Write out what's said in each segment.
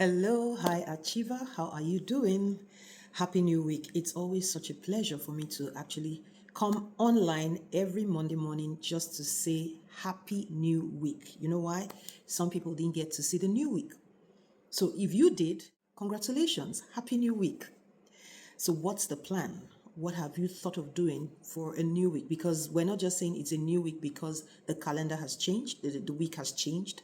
Hello, hi Achiever. How are you doing? Happy New Week. It's always such a pleasure for me to actually come online every Monday morning just to say Happy New Week. You know why? Some people didn't get to see the new week. So if you did, congratulations. Happy New Week. So, what's the plan? What have you thought of doing for a new week? Because we're not just saying it's a new week because the calendar has changed, the week has changed,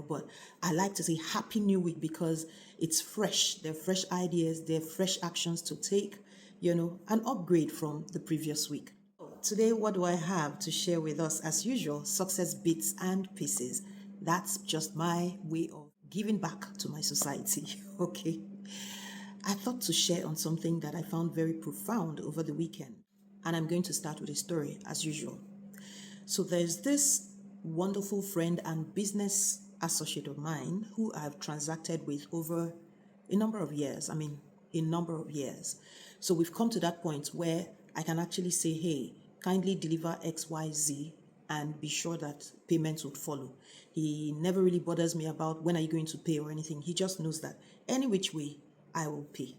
but I like to say happy new week because it's fresh. There are fresh ideas, there are fresh actions to take, an upgrade from the previous week. Today, what do I have to share with us? As usual, success bits and pieces. That's just my way of giving back to my society. Okay. I thought to share on something that I found very profound over the weekend. And I'm going to start with a story, as usual. So there's this wonderful friend and business associate of mine who I've transacted with over a number of years. A number of years. So we've come to that point where I can actually say, hey, kindly deliver XYZ and be sure that payments would follow. He never really bothers me about when are you going to pay or anything. He just knows that any which way I will pay.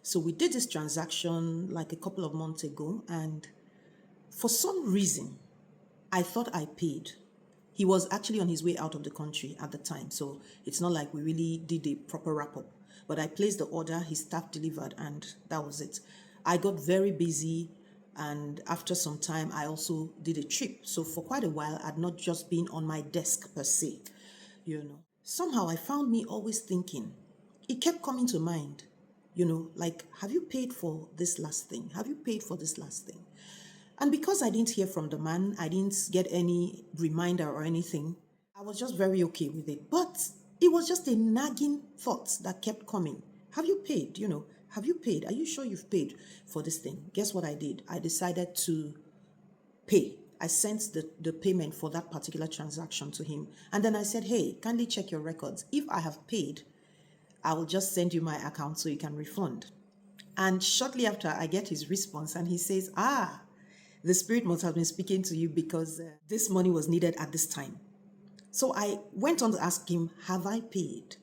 So we did this transaction like a couple of months ago, and for some reason, I thought I paid. He was actually on his way out of the country at the time, so it's not like we really did a proper wrap up. But I placed the order, his staff delivered, and that was it. I got very busy, and after some time, I also did a trip. So for quite a while, I'd not just been on my desk per se. Somehow I found me always thinking, it kept coming to mind, like, have you paid for this last thing? Have you paid for this last thing? And because I didn't hear from the man, I didn't get any reminder or anything, I was just very okay with it. But it was just a nagging thought that kept coming. Have you paid? Have you paid? Are you sure you've paid for this thing? Guess what I did? I decided to pay. I sent the payment for that particular transaction to him. And then I said, hey, kindly check your records. If I have paid, I will just send you my account so you can refund. And shortly after, I get his response and he says, the Spirit must have been speaking to you because this money was needed at this time. So I went on to ask him, have I paid?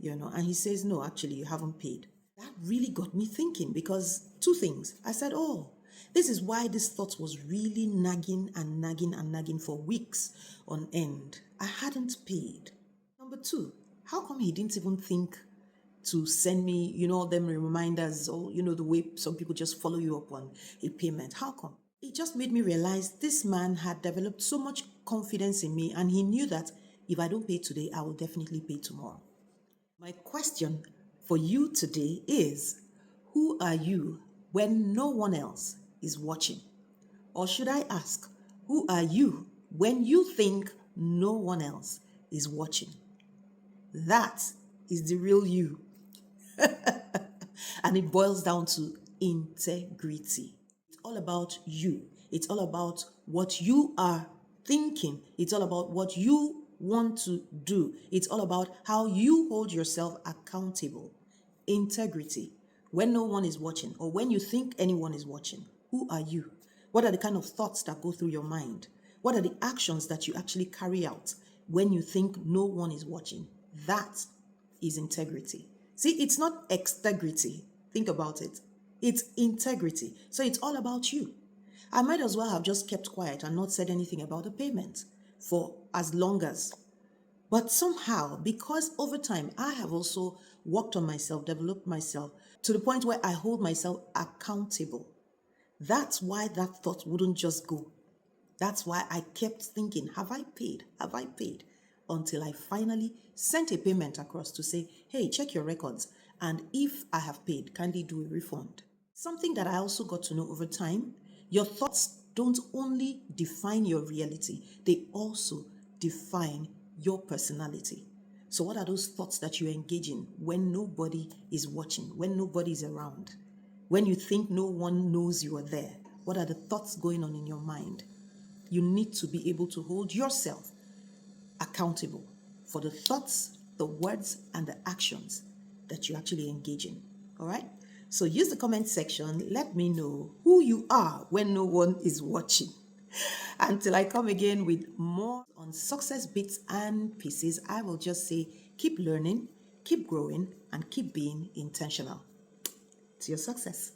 And he says, no, actually, you haven't paid. That really got me thinking because two things. I said, oh, this is why this thought was really nagging and nagging and nagging for weeks on end. I hadn't paid. Number two, how come he didn't even think to send me, them reminders or, the way some people just follow you up on a payment? How come? It just made me realize this man had developed so much confidence in me and he knew that if I don't pay today, I will definitely pay tomorrow. My question for you today is, who are you when no one else is watching? Or should I ask, who are you when you think no one else is watching? That is the real you. And it boils down to integrity. It's all about you. It's all about what you are thinking. It's all about what you want to do. It's all about how you hold yourself accountable. Integrity. When no one is watching or when you think anyone is watching, who are you? What are the kind of thoughts that go through your mind? What are the actions that you actually carry out when you think no one is watching? That is integrity. See, it's not extegrity. Think about it. It's integrity. So it's all about you. I might as well have just kept quiet and not said anything about the payment for as long as. But somehow, because over time I have also worked on myself, developed myself to the point where I hold myself accountable. That's why that thought wouldn't just go. That's why I kept thinking, have I paid? Have I paid? Until I finally sent a payment across to say, hey, check your records. And if I have paid, kindly do a refund. Something that I also got to know over time, your thoughts don't only define your reality, they also define your personality. So what are those thoughts that you engage in when nobody is watching, when nobody is around, when you think no one knows you are there? What are the thoughts going on in your mind? You need to be able to hold yourself accountable for the thoughts, the words, and the actions that you actually engage in. All right? So use the comment section. Let me know who you are when no one is watching. Until I come again with more on success bits and pieces, I will just say keep learning, keep growing, and keep being intentional. To your success.